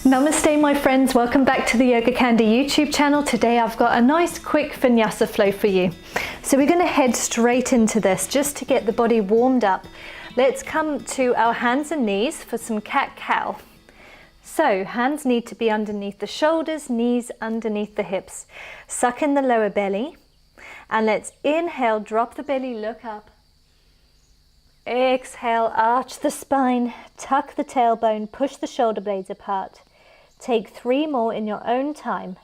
Namaste my friends, welcome back to the YogaCandi YouTube channel. Today I've got a nice quick Vinyasa flow for you. So we're going to head straight into this just to get the body warmed up. Let's come to our hands and knees for some cat-cow. So hands need to be underneath the shoulders, knees underneath the hips. Suck in the lower belly and let's inhale, drop the belly, look up. Exhale, arch the spine, tuck the tailbone, push the shoulder blades apart. Take 3 more in your own time.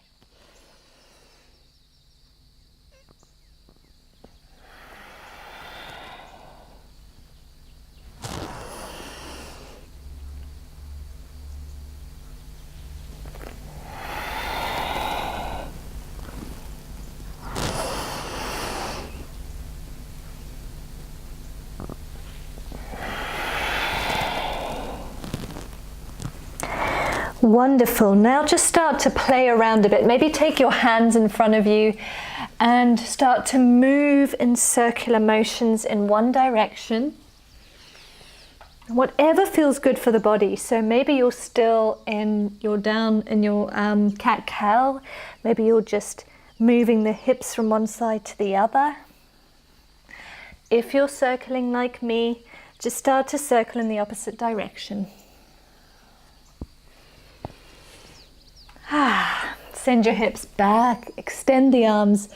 Wonderful. Now just start to play around a bit. Maybe take your hands in front of you and start to move in circular motions in one direction. Whatever feels good for the body. So maybe you're down in your cat-cow. Maybe you're just moving the hips from one side to the other. If you're circling like me, just start to circle in the opposite direction. Send your hips back, extend the arms,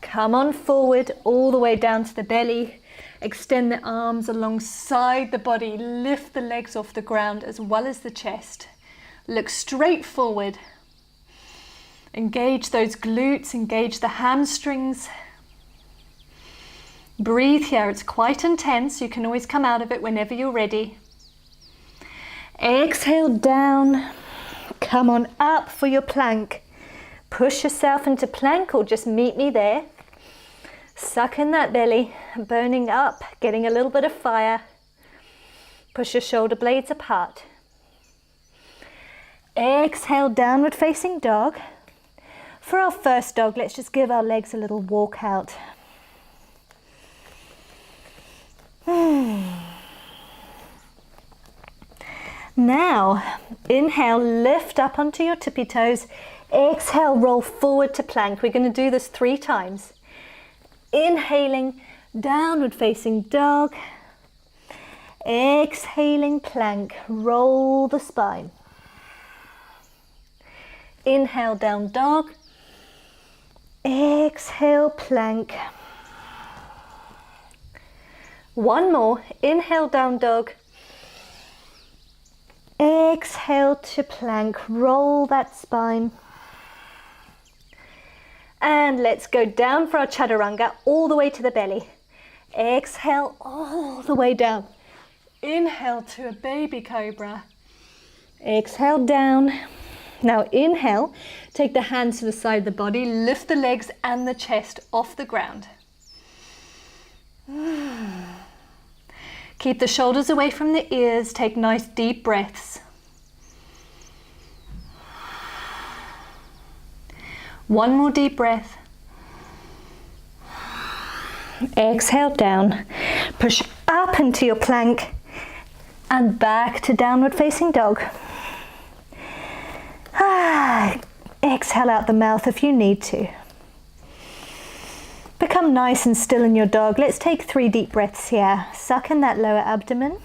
come on forward all the way down to the belly, extend the arms alongside the body, lift the legs off the ground as well as the chest, look straight forward, engage those glutes, engage the hamstrings, breathe here, it's quite intense, you can always come out of it whenever you're ready. Exhale down. Come on up for your plank. Push yourself into plank or just meet me there. Suck in that belly, burning up, getting a little bit of fire. Push your shoulder blades apart. Exhale, downward facing dog. For our first dog, let's just give our legs a little walk out. Now, inhale, lift up onto your tippy toes. Exhale, roll forward to plank. We're going to do this 3 times. Inhaling, downward facing dog. Exhaling, plank. Roll the spine. Inhale, down dog. Exhale, plank. One more. Inhale, down dog. Exhale to plank, roll that spine. And let's go down for our chaturanga, all the way to the belly. Exhale all the way down. Inhale to a baby cobra. Exhale down. Now inhale, take the hands to the side of the body, lift the legs and the chest off the ground. Keep the shoulders away from the ears, take nice deep breaths. One more deep breath. Exhale down, push up into your plank and back to downward facing dog. Exhale out the mouth if you need to. Become nice and still in your dog. Let's take 3 deep breaths here. Suck in that lower abdomen.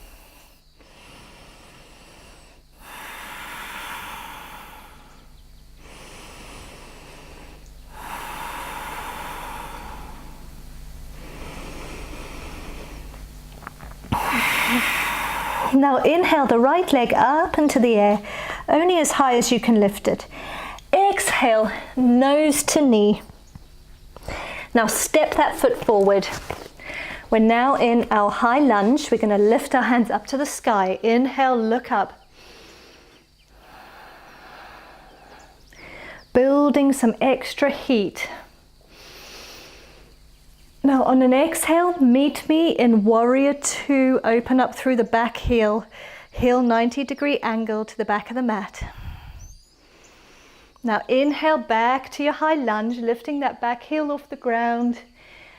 Now inhale the right leg up into the air, only as high as you can lift it. Exhale, nose to knee. Now step that foot forward. We're now in our high lunge. We're going to lift our hands up to the sky. Inhale, look up. Building some extra heat. Now on an exhale, meet me in warrior 2. Open up through the back heel. Heel 90-degree angle to the back of the mat. Now inhale back to your high lunge, lifting that back heel off the ground.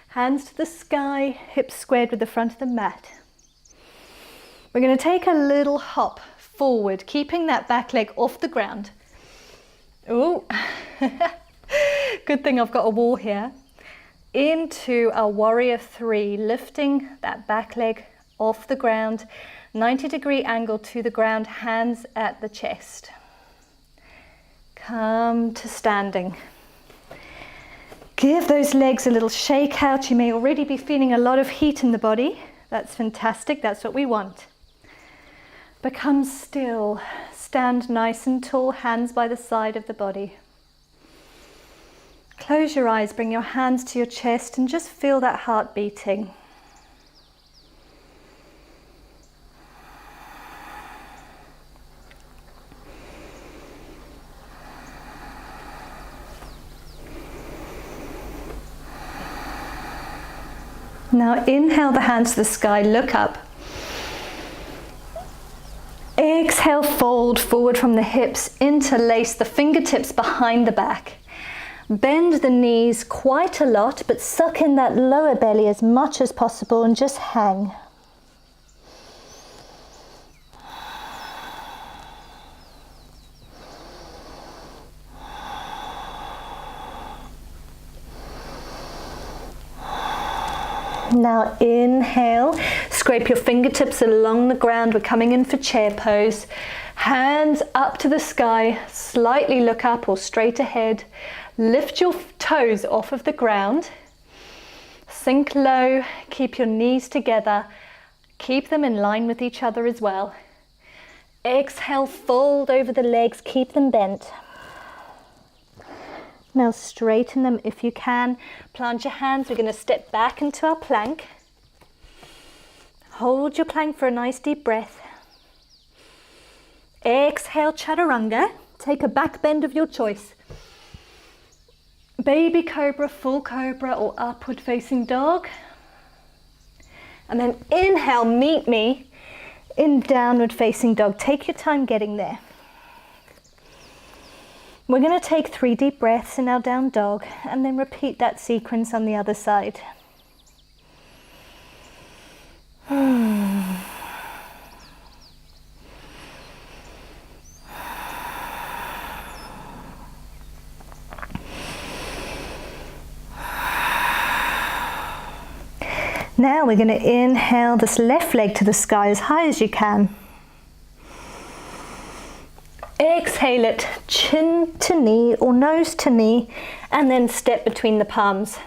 Hands to the sky, hips squared with the front of the mat. We're going to take a little hop forward, keeping that back leg off the ground. Ooh, good thing I've got a wall here. Into a warrior three, lifting that back leg off the ground, 90-degree angle to the ground, hands at the chest. Come to standing. Give those legs a little shake out. You may already be feeling a lot of heat in the body. That's fantastic, that's what we want. Become still, stand nice and tall, hands by the side of the body. Close your eyes, bring your hands to your chest and just feel that heart beating. Now inhale the hands to the sky, look up. Exhale, fold forward from the hips, interlace the fingertips behind the back. Bend the knees quite a lot, but suck in that lower belly as much as possible and just hang. Now inhale, scrape your fingertips along the ground. We're coming in for chair pose. Hands up to the sky, slightly look up or straight ahead. Lift your toes off of the ground. Sink low, keep your knees together. Keep them in line with each other as well. Exhale, fold over the legs, keep them bent. Now straighten them if you can. Plant your hands. We're going to step back into our plank. Hold your plank for a nice deep breath. Exhale, chaturanga. Take a back bend of your choice. Baby cobra, full cobra, or upward facing dog. And then inhale, meet me in downward facing dog. Take your time getting there. We're going to take 3 deep breaths in our down dog and then repeat that sequence on the other side. Now we're going to inhale this left leg to the sky as high as you can. Exhale it, chin to knee or nose to knee, and then step between the palms.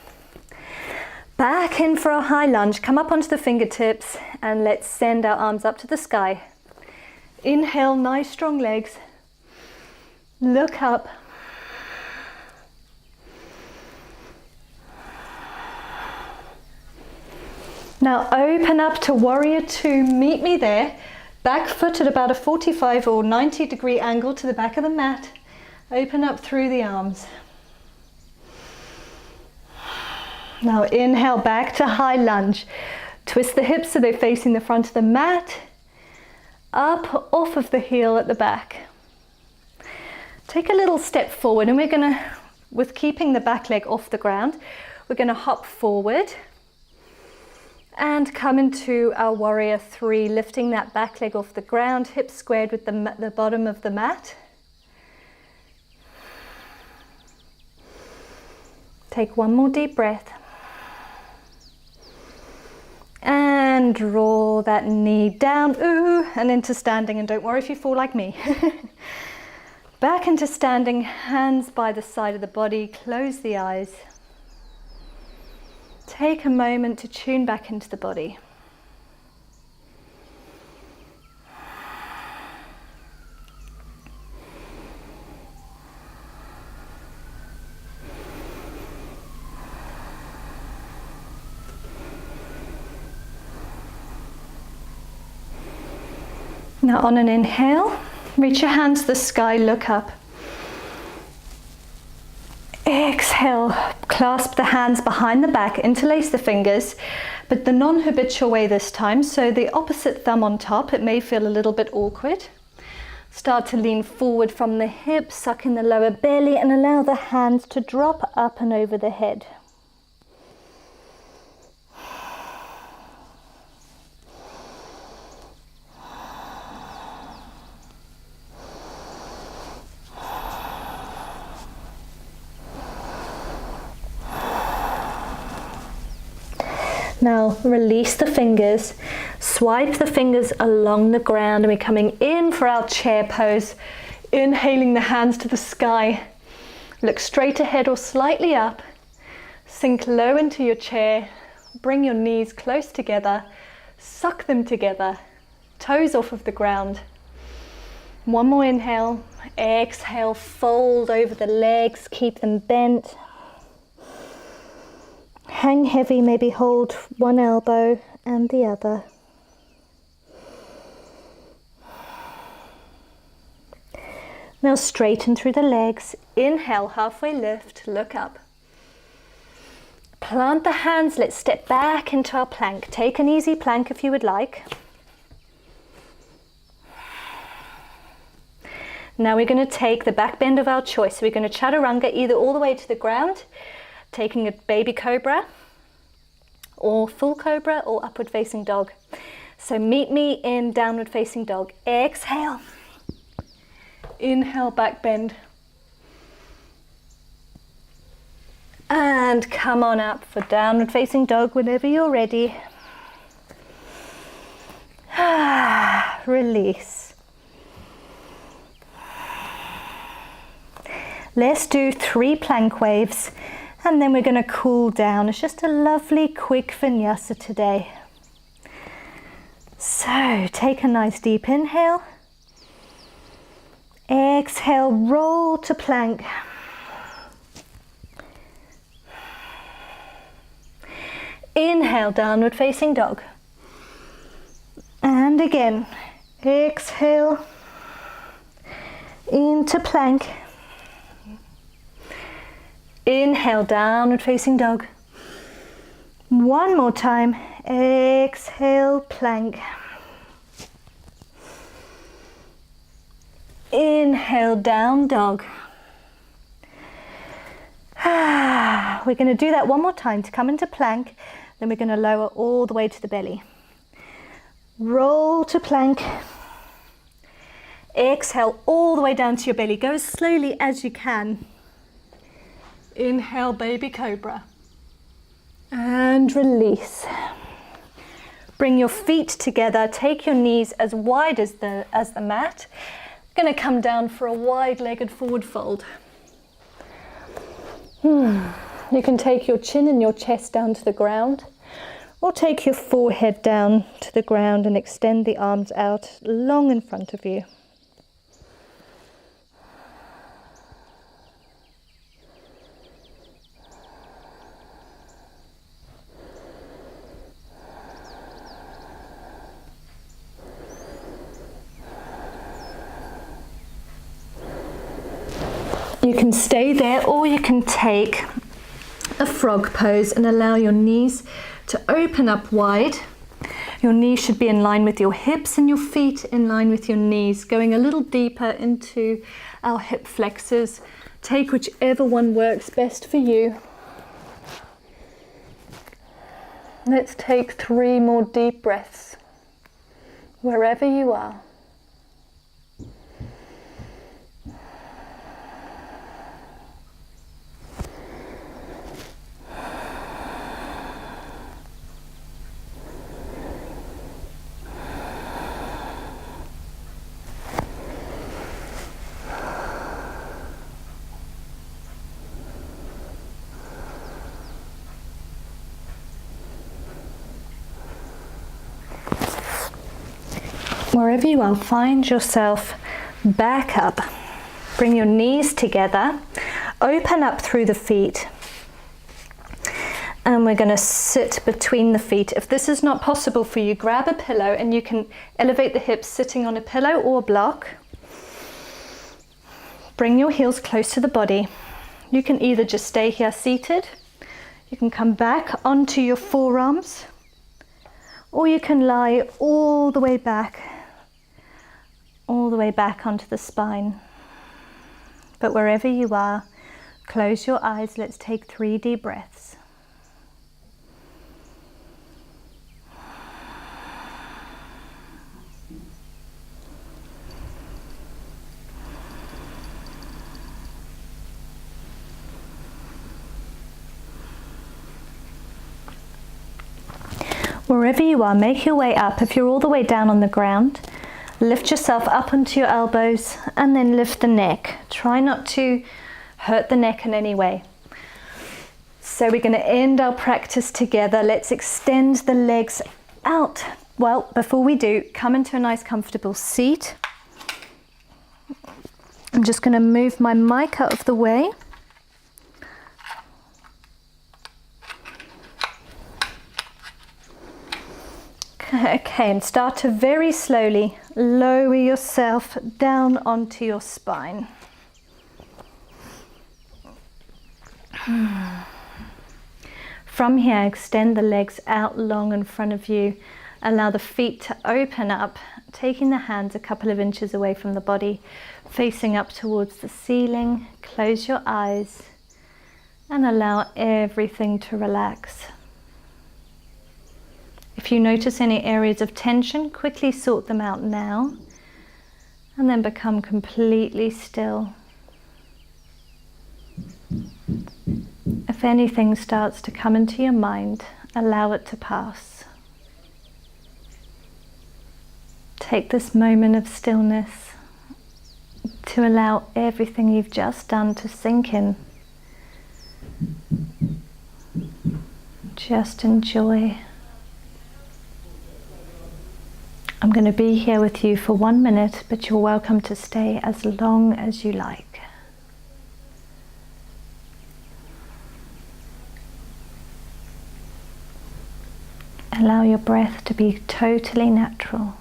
Back in for our high lunge. Come up onto the fingertips and let's send our arms up to the sky. Inhale, nice strong legs. Look up. Now open up to warrior two, meet me there. Back foot at about a 45 or 90-degree angle to the back of the mat. Open up through the arms. Now inhale back to high lunge. Twist the hips so they're facing the front of the mat. Up off of the heel at the back. Take a little step forward and we're going to, with keeping the back leg off the ground, we're going to hop forward. And come into our warrior three, lifting that back leg off the ground, hips squared with the bottom of the mat. Take one more deep breath. And draw that knee down, ooh, and into standing. And don't worry if you fall like me. Back into standing, hands by the side of the body, close the eyes. Take a moment to tune back into the body. Now on an inhale, reach your hands to the sky, look up. Exhale, clasp the hands behind the back, interlace the fingers, but the non-habitual way this time, so the opposite thumb on top. It may feel a little bit awkward. Start to lean forward from the hips, suck in the lower belly and allow the hands to drop up and over the head. Now release the fingers, swipe the fingers along the ground, and we're coming in for our chair pose. Inhaling the hands to the sky. Look straight ahead or slightly up. Sink low into your chair. Bring your knees close together. Suck them together. Toes off of the ground. One more inhale. Exhale, fold over the legs. Keep them bent. Hang heavy, maybe hold one elbow and the other. Now straighten through the legs. Inhale, halfway lift, look up. Plant the hands, let's step back into our plank. Take an easy plank if you would like. Now we're going to take the back bend of our choice. We're going to chaturanga either all the way to the ground, taking a baby cobra, or full cobra, or upward facing dog. So meet me in downward facing dog. Exhale. Inhale, back bend. And come on up for downward facing dog whenever you're ready. Release. Let's do 3 plank waves, and then we're going to cool down. It's just a lovely quick vinyasa today. So take a nice deep inhale. Exhale, roll to plank. Inhale, downward facing dog. And again, exhale into plank. Inhale, downward facing dog. One more time. Exhale, plank. Inhale, down dog. We're going to do that one more time to come into plank. Then we're going to lower all the way to the belly. Roll to plank. Exhale all the way down to your belly. Go as slowly as you can. Inhale, baby cobra. And release. Bring your feet together. Take your knees as wide as the mat. Going to come down for a wide-legged forward fold. You can take your chin and your chest down to the ground, or take your forehead down to the ground and extend the arms out long in front of you. You can stay there, or you can take a frog pose and allow your knees to open up wide. Your knees should be in line with your hips and your feet in line with your knees, going a little deeper into our hip flexors. Take whichever one works best for you. Let's take 3 more deep breaths, wherever you are. Wherever you are, find yourself back up. Bring your knees together, open up through the feet, and we're going to sit between the feet. If this is not possible for you, grab a pillow, and you can elevate the hips sitting on a pillow or a block. Bring your heels close to the body. You can either just stay here seated, you can come back onto your forearms, or you can lie all the way back onto the spine. But wherever you are, close your eyes. Let's take 3 deep breaths. Wherever you are, make your way up. If you're all the way down on the ground, lift yourself up onto your elbows and then lift the neck. Try not to hurt the neck in any way. So we're going to end our practice together. Let's extend the legs out. Well, before we do, come into a nice comfortable seat. I'm just going to move my mic out of the way. Okay, and start to very slowly lower yourself down onto your spine. From here, extend the legs out long in front of you. Allow the feet to open up, taking the hands a couple of inches away from the body, facing up towards the ceiling. Close your eyes and allow everything to relax. If you notice any areas of tension, quickly sort them out now and then become completely still. If anything starts to come into your mind, allow it to pass. Take this moment of stillness to allow everything you've just done to sink in. Just enjoy. I'm going to be here with you for 1 minute, but you're welcome to stay as long as you like. Allow your breath to be totally natural.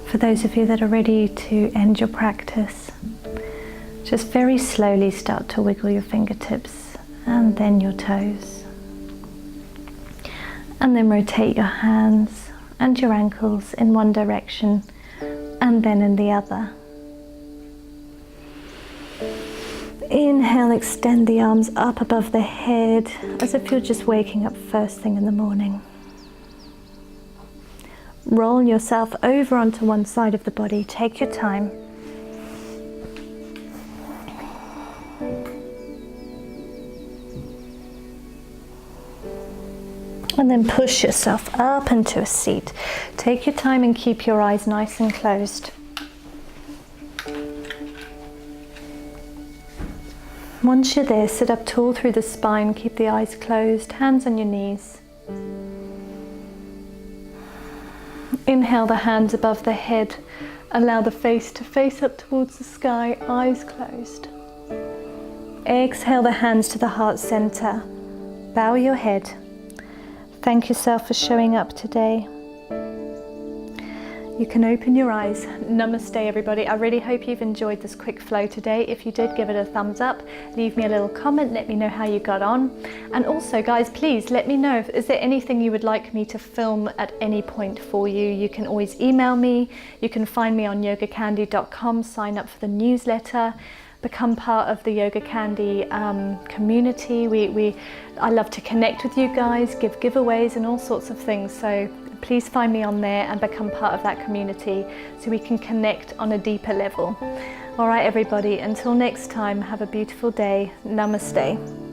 For those of you that are ready to end your practice, just very slowly start to wiggle your fingertips and then your toes. And then rotate your hands and your ankles in one direction and then in the other. Inhale, extend the arms up above the head as if you're just waking up first thing in the morning. Roll yourself over onto one side of the body. Take your time. And then push yourself up into a seat. Take your time and keep your eyes nice and closed. Once you're there, sit up tall through the spine. Keep the eyes closed, hands on your knees. Inhale the hands above the head. Allow the face to face up towards the sky, eyes closed. Exhale the hands to the heart center. Bow your head. Thank yourself for showing up today. You can open your eyes. Namaste, everybody. I really hope you've enjoyed this quick flow today. If you did, give it a thumbs up. Leave me a little comment. Let me know how you got on. And also, guys, please let me know, is there anything you would like me to film at any point for you? You can always email me. You can find me on YogaCandi.com. Sign up for the newsletter. Become part of the YogaCandi community. I love to connect with you guys, give giveaways and all sorts of things. So please find me on there and become part of that community so we can connect on a deeper level. All right, everybody, until next time, have a beautiful day. Namaste.